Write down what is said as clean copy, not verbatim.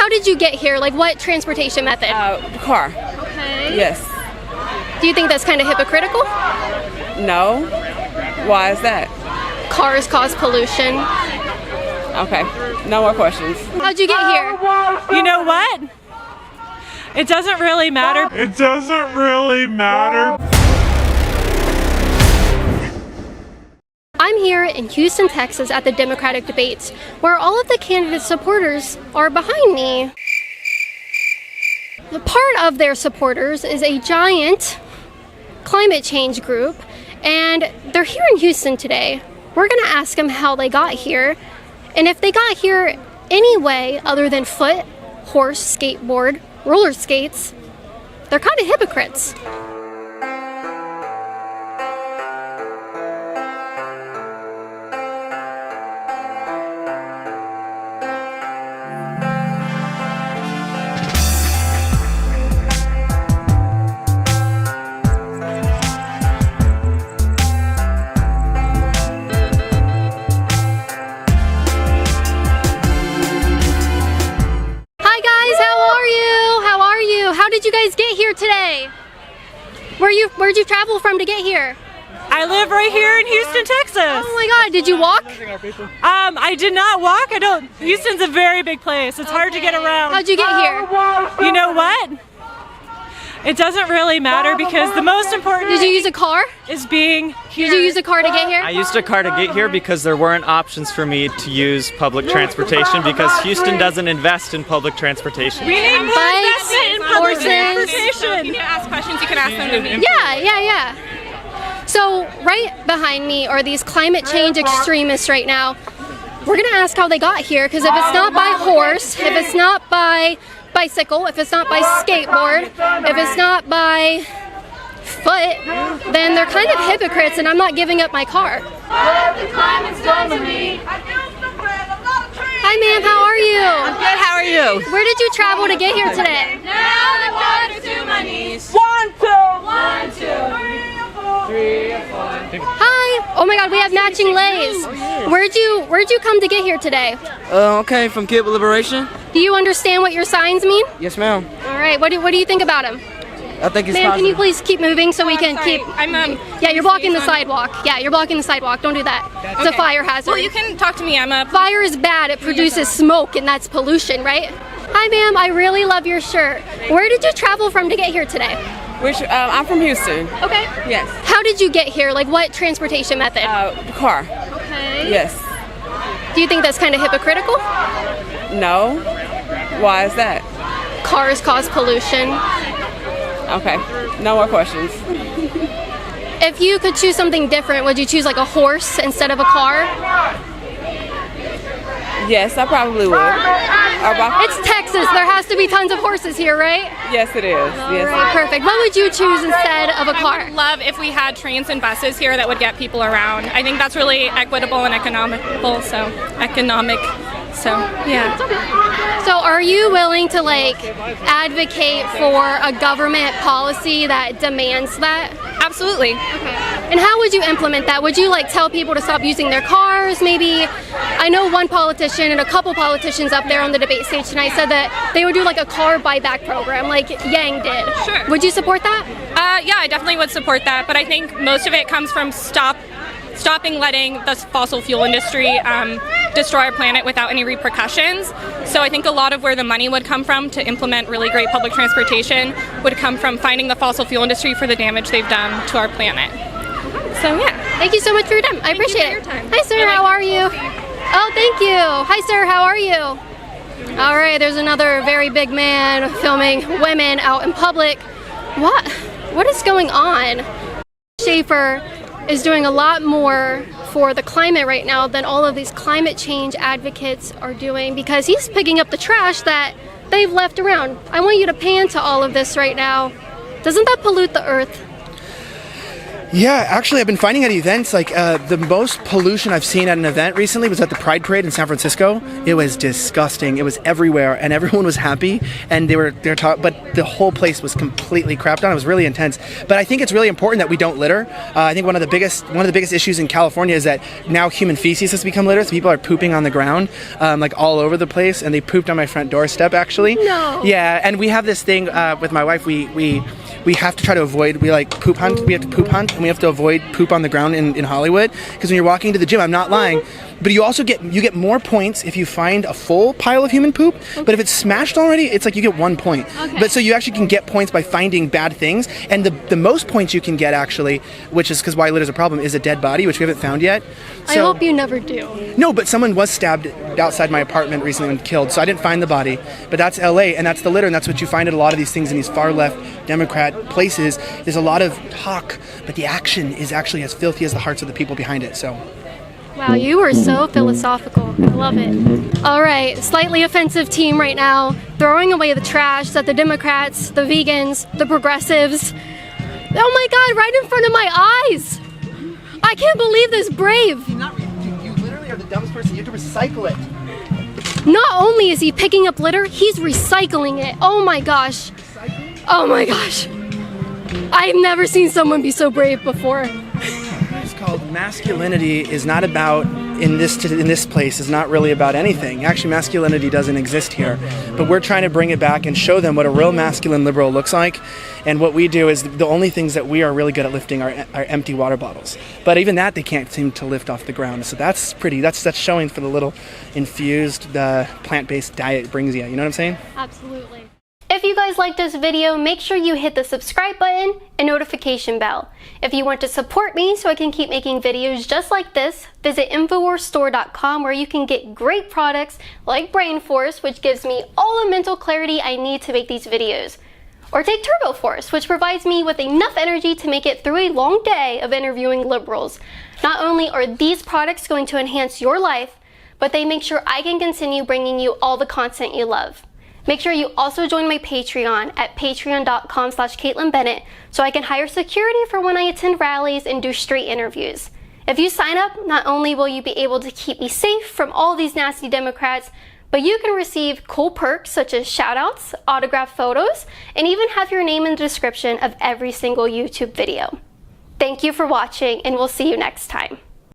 How did you get here? Like, what transportation method? Car. Okay. Yes. Do you think that's kind of hypocritical? No. Why is that? Cars cause pollution. Okay. No more questions. How'd you get here? You know what? It doesn't really matter. It doesn't really matter. I'm here in Houston, Texas at the Democratic debates, where all of the candidate supporters are behind me. The part of their supporters is a giant climate change group, and they're here in Houston today. We're gonna ask them how they got here, and if they got here any way other than foot, horse, skateboard, roller skates, they're kind of hypocrites. How did you guys get here today? Where'd you travel from to get here? I live right here in Houston, Texas. Oh my God, did you walk? I did not walk. Houston's a very big place. It's hard to get around. How'd you get here? You know what? It doesn't really matter because the most important Did you use a car? is being here. Did you use a car to get here? I used a car to get here because there weren't options for me to use public transportation because Houston doesn't invest in public transportation. We need more Bikes, investment in public horses. transportation. You can ask questions, you can ask them to me. Yeah. So right behind me are these climate change extremists right now. We're gonna ask how they got here, because if it's not by horse, if it's not by bicycle, if it's not by skateboard, if it's not by foot, then they're kind of hypocrites, and I'm not giving up my car. Hi ma'am, how are you? I'm good, how are you? Where did you travel to get here today? Now the water to my knees. 1, 2, 1, 2, 3, 4. Hi. Oh my God, we have matching lays. Where'd you come to get here today? Okay, from Kid Liberation. Do you understand what your signs mean? Yes, ma'am. All right. What do you think about them? I think it's Ma'am, can you positive. please keep moving so we can Sorry, keep? Yeah, you're blocking the sidewalk. Yeah, you're blocking the sidewalk. Don't do that. It's a fire hazard. Well, you can talk to me. I'm a Fire is bad. It produces smoke, and that's pollution, right? Hi, ma'am. I really love your shirt. Where did you travel from to get here today? I'm from Houston. Okay. Yes. How did you get here? Like, what transportation method? Car. Okay. Yes. Do you think that's kind of hypocritical? No. Why is that? Cars cause pollution. Okay. No more questions. If you could choose something different, would you choose like a horse instead of a car? Yes, I probably would. It's Texas. There has to be tons of horses here, right? Yes, it is. Yes. Right, perfect. What would you choose instead of a car? I would love if we had trains and buses here that would get people around. I think that's really equitable and economical. So yeah. So are you willing to like advocate for a government policy that demands that? Absolutely. And how would you implement that? Would you like tell people to stop using their cars? Maybe, I know one politician and a couple politicians up there on the debate stage tonight said that they would do like a car buyback program like Yang did. Sure. Would you support that? Yeah, I definitely would support that, but I think most of it comes from stopping letting the fossil fuel industry destroy our planet without any repercussions. So I think a lot of where the money would come from to implement really great public transportation would come from finding the fossil fuel industry for the damage they've done to our planet. So yeah. Thank you so much for your time. I appreciate it. Hi sir, how are you? Oh, thank you. Hi sir, how are you? All right, there's another very big man filming women out in public. What is going on? Schaefer is doing a lot more for the climate right now than all of these climate change advocates are doing, because he's picking up the trash that they've left around. I want you to pan to all of this right now. Doesn't that pollute the earth? Yeah, actually, I've been finding at events, like, the most pollution I've seen at an event recently was at the Pride Parade in San Francisco. It was disgusting. It was everywhere, and everyone was happy, and they were but the whole place was completely crapped on. It was really intense. But I think it's really important that we don't litter. I think one of the biggest issues in California is that now human feces has become litter. So people are pooping on the ground, like all over the place, and they pooped on my front doorstep, actually. No. Yeah, and we have this thing with my wife. We have to try to avoid, we like poop hunt, we have to poop hunt, and we have to avoid poop on the ground in Hollywood, because when you're walking to the gym, I'm not lying, but you also get more points if you find a full pile of human poop, but if it's smashed already, it's like you get 1 point. But so you actually can get points by finding bad things, and the most points you can get actually, which is because why litter's a problem, is a dead body, which we haven't found yet. So, I hope you never do. No, but someone was stabbed outside my apartment recently and killed, so I didn't find the body. But that's LA, and that's the litter, and that's what you find at a lot of these things in these far left Democrat places. There's a lot of talk, but the action is actually as filthy as the hearts of the people behind it. So. Wow, you are so philosophical. I love it. All right, slightly offensive team right now, throwing away the trash that the Democrats, the vegans, the progressives. Oh my God, right in front of my eyes. I can't believe this brave. You literally are the dumbest person. You have to recycle it. Not only is he picking up litter, he's recycling it. Oh my gosh. Oh my gosh. I've never seen someone be so brave before. It's called masculinity is not about, in this place, is not really about anything. Actually, masculinity doesn't exist here. But we're trying to bring it back and show them what a real masculine liberal looks like. And what we do is the only things that we are really good at lifting are empty water bottles. But even that they can't seem to lift off the ground. So that's showing for the little infused plant-based diet it brings you. You know what I'm saying? Absolutely. If you guys liked this video, make sure you hit the subscribe button and notification bell. If you want to support me so I can keep making videos just like this, visit InfoWarsStore.com where you can get great products like Brain Force, which gives me all the mental clarity I need to make these videos. Or take Turbo Force, which provides me with enough energy to make it through a long day of interviewing liberals. Not only are these products going to enhance your life, but they make sure I can continue bringing you all the content you love. Make sure you also join my Patreon at patreon.com/CaitlinBennett so I can hire security for when I attend rallies and do street interviews. If you sign up, not only will you be able to keep me safe from all these nasty Democrats, but you can receive cool perks such as shoutouts, autographed photos, and even have your name in the description of every single YouTube video. Thank you for watching, and we'll see you next time.